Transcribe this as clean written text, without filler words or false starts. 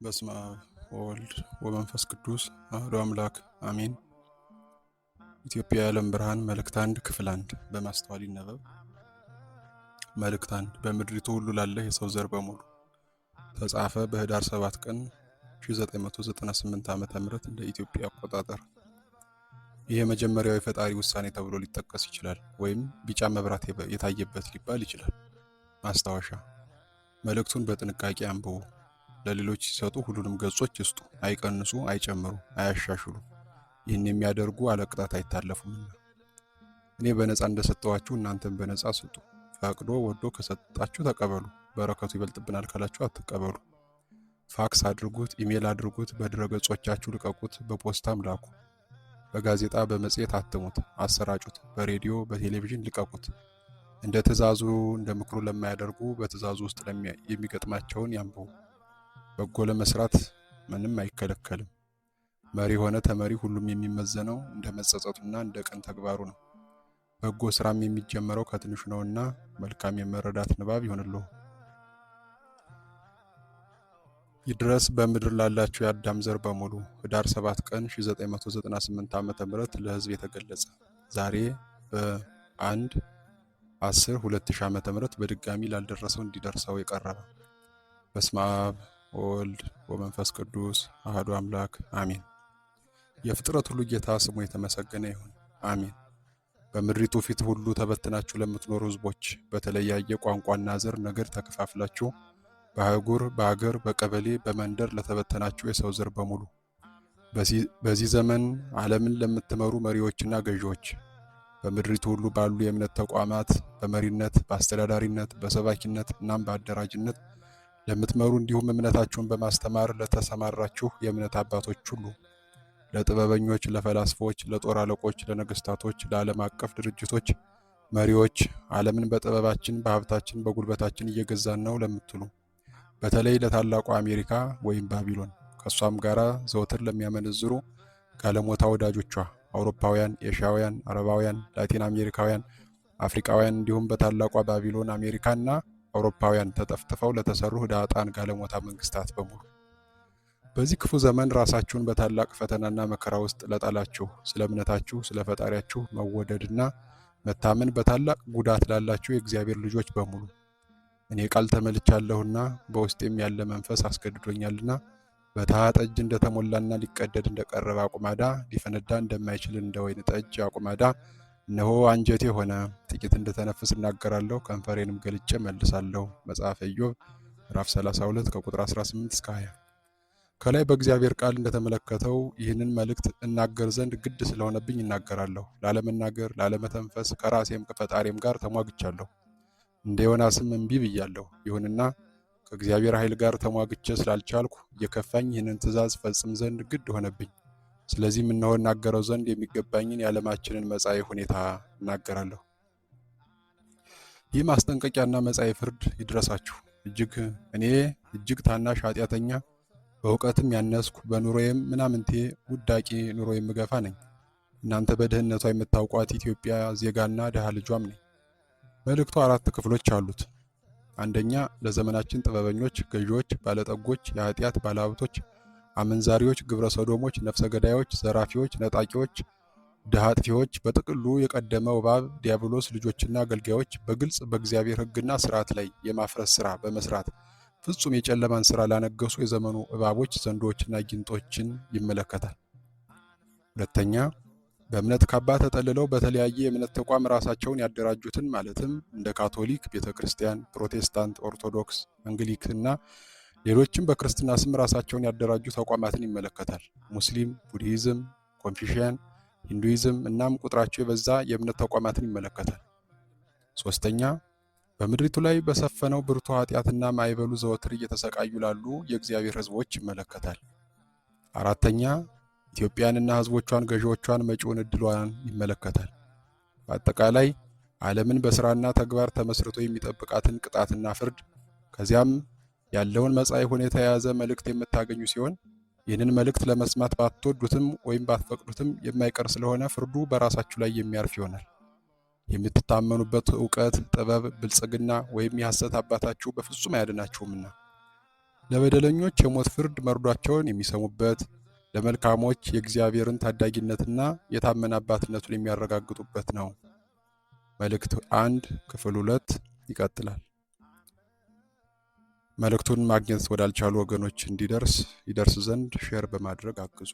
በስመ አብ ወወልድ ወመንፈስ ቅዱስ አሐዱ አምላክ አሜን። ኢትዮጵያ የዓለም ብርሃን መልእክት 1 ክፍል 1 በማስተዋል ይነበብ። መልእክት 1 በምድሪቱ ሁሉ ላለ የሰው ዘር በሙሉ ተጻፈ በህዳር 7 ቀን 1998 ዓ.ም እንደ ኢትዮጵያ አቆጣጠር። ይህ የመጀመሪያው የፈጣሪ ውሳኔ ተብሎ ሊጠቀስ ይችላል፣ ወይም ቢጫ መብራት የታየበት ሊባል ይችላል። ማስታወሻ፣ መልእክቱን በጥንቃቄ አንብቡ። ለሌሎች ሲሰጡ ሁሉንም ገጾች ይስጡ፣ አይቀንሱ፣ አይጨምሩ፣ አያሻሽሉ። ይህን የሚያደርጉ አለቅጣት አይታለፉምና። እኔ በነፃ እንደሰጠዋችሁ እናንተም በነፃ ስጡ። ፈቅዶ ወዶ ከሰጣችሁ ተቀበሉ። በረከቱ ይበልጥብናል ካላችሁ አትቀበሉ። ፋክስ አድርጉት፣ ኢሜል አድርጉት፣ በድረገጾቻችሁ ልቀቁት፣ በፖስታም ላኩ። በጋዜጣ በመጽሔት አትሙት፣ አሰራጩት፣ በሬዲዮ በቴሌቪዥን ልቀቁት። እንደ ትእዛዙ እንደ ምክሩ ለማያደርጉ በትእዛዙ ውስጥ የሚገጥማቸውን ያንብቡ። በጎ ለመስራት ምንም አይከለከልም። መሪ ሆነ ተመሪ ሁሉም የሚመዘነው እንደ መጸጸቱና እንደ ቀን ተግባሩ ነው። በጎ ስራም የሚጀመረው ከትንሹ ነውና መልካም የመረዳት ንባብ ይሆንልዎ። ይድረስ በምድር ላላችሁ የአዳም ዘር በሙሉ ህዳር 7 ቀን 1998 ዓ.ም ለህዝብ የተገለጸ ዛሬ በ1/10/2000 ዓ.ም በድጋሚ ላልደረሰው እንዲደርሰው የቀረበ። በስመ አብ ወወልድ ወመንፈስ ቅዱስ አሐዱ አምላክ አሜን። የፍጥረት ሁሉ ጌታ ስሙ የተመሰገነ ይሁን አሜን። በምድሪቱ ፊት ሁሉ ተበትናችሁ ለምትኖሩ ህዝቦች፣ በተለያየ ቋንቋና ዘር ነገድ ተከፋፍላችሁ በአህጉር በአገር በቀበሌ በመንደር ለተበተናችሁ የሰው ዘር በሙሉ፣ በዚህ ዘመን ዓለምን ለምትመሩ መሪዎችና ገዢዎች፣ በምድሪቱ ሁሉ ባሉ የእምነት ተቋማት በመሪነት በአስተዳዳሪነት በሰባኪነት እናም በአደራጅነት ለምትመሩ፣ እንዲሁም እምነታችሁን በማስተማር ለተሰማራችሁ የእምነት አባቶች ሁሉ፣ ለጥበበኞች፣ ለፈላስፎች፣ ለጦር አለቆች፣ ለነገስታቶች፣ ለዓለም አቀፍ ድርጅቶች መሪዎች፣ ዓለምን በጥበባችን በሀብታችን በጉልበታችን እየገዛን ነው ለምትሉ፣ በተለይ ለታላቋ አሜሪካ ወይም ባቢሎን ከሷም ጋራ ዘወትር ለሚያመነዝሩ ጋለሞታ ወዳጆቿ አውሮፓውያን፣ ኤሽያውያን፣ አረባውያን፣ ላቲን አሜሪካውያን፣ አፍሪካውያን እንዲሁም በታላቋ ባቢሎን አሜሪካና አውሮፓውያን ተጠፍጥፈው ለተሰሩ ህዳጣን ጋለሞታ መንግስታት በሙሉ፣ በዚህ ክፉ ዘመን ራሳችሁን በታላቅ ፈተናና መከራ ውስጥ ለጣላችሁ፣ ስለ እምነታችሁ ስለ ፈጣሪያችሁ መወደድና መታመን በታላቅ ጉዳት ላላችሁ የእግዚአብሔር ልጆች በሙሉ እኔ ቃል ተመልቻለሁና በውስጤም ያለ መንፈስ አስገድዶኛልና በተሃ ጠጅ እንደተሞላና ሊቀደድ እንደቀረበ አቁማዳ ሊፈነዳ እንደማይችል እንደ ወይን ጠጅ አቁማዳ እነሆ አንጀቴ ሆነ። ጥቂት እንደተነፍስ እናገራለሁ፣ ከንፈሬንም ገልጬ መልሳለሁ። መጽሐፈ ኢዮብ ምዕራፍ 32 ከቁጥር 18 እስከ 20። ከላይ በእግዚአብሔር ቃል እንደተመለከተው ይህንን መልእክት እናገር ዘንድ ግድ ስለሆነብኝ እናገራለሁ። ላለመናገር ላለመተንፈስ ከራሴም ከፈጣሪም ጋር ተሟግቻለሁ። እንደ ዮናስም እምቢ ብያለሁ። ይሁንና ከእግዚአብሔር ኃይል ጋር ተሟግቼ ስላልቻልኩ እየከፋኝ ይህንን ትእዛዝ ፈጽም ዘንድ ግድ ሆነብኝ። ስለዚህም እነሆ እናገረው ዘንድ የሚገባኝን የዓለማችንን መጻኢ ሁኔታ እናገራለሁ። ይህ ማስጠንቀቂያና መጻኢ ፍርድ ይድረሳችሁ። እኔ እጅግ ታናሽ ኃጢአተኛ፣ በእውቀትም ያነስኩ፣ በኑሮዬም ምናምንቴ ውዳቂ ኑሮ የምገፋ ነኝ። እናንተ በድህነቷ የምታውቋት ኢትዮጵያ ዜጋና ድሃ ልጇም ነኝ። መልእክቱ 4 ክፍሎች አሉት። አንደኛ፣ ለዘመናችን ጥበበኞች፣ ገዢዎች፣ ባለጠጎች፣ የኃጢአት ባለሀብቶች፣ አመንዛሪዎች፣ ግብረ ሰዶሞች፣ ነፍሰ ገዳዮች፣ ዘራፊዎች፣ ነጣቂዎች፣ ድሃ አጥፊዎች፣ በጥቅሉ የቀደመው እባብ ዲያብሎስ ልጆችና አገልጋዮች በግልጽ በእግዚአብሔር ሕግና ስርዓት ላይ የማፍረስ ስራ በመስራት ፍጹም የጨለማን ስራ ላነገሱ የዘመኑ እባቦች፣ ዘንዶችና ጊንጦችን ይመለከታል። ሁለተኛ፣ በእምነት ካባ ተጠልለው በተለያየ የእምነት ተቋም ራሳቸውን ያደራጁትን ማለትም እንደ ካቶሊክ ቤተክርስቲያን፣ ፕሮቴስታንት፣ ኦርቶዶክስ፣ አንግሊክና ሌሎችም በክርስትና ስም ራሳቸውን ያደራጁ ተቋማትን ይመለከታል። ሙስሊም፣ ቡድሂዝም፣ ኮንፊሽያን፣ ሂንዱይዝም እናም ቁጥራቸው የበዛ የእምነት ተቋማትን ይመለከታል። ሶስተኛ፣ በምድሪቱ ላይ በሰፈነው ብርቱ ኃጢአትና ማዕበሉ ዘወትር እየተሰቃዩ ላሉ የእግዚአብሔር ሕዝቦች ይመለከታል። አራተኛ፣ ኢትዮጵያንና ሕዝቦቿን ገዢዎቿን መጪውን ዕድሏን ይመለከታል። በአጠቃላይ ዓለምን በስራና ተግባር ተመስርቶ የሚጠብቃትን ቅጣትና ፍርድ፣ ከዚያም ያለውን መጻኢ ሁኔታ የያዘ መልእክት የምታገኙ ሲሆን ይህንን መልእክት ለመስማት ባትወዱትም ወይም ባትፈቅዱትም የማይቀር ስለሆነ ፍርዱ በራሳችሁ ላይ የሚያርፍ ይሆናል። የምትታመኑበት ዕውቀት፣ ጥበብ፣ ብልጽግና ወይም የሐሰት አባታችሁ በፍጹም አያድናችሁምና ለበደለኞች የሞት ፍርድ መርዷቸውን የሚሰሙበት፣ ለመልካሞች የእግዚአብሔርን ታዳጊነትና የታመነ አባትነቱን የሚያረጋግጡበት ነው። መልእክት 1 ክፍል 2 ይቀጥላል። መልእክቱን ማግኘት ወዳልቻሉ ወገኖች ይደርስ ዘንድ ሼር በማድረግ አግዙ።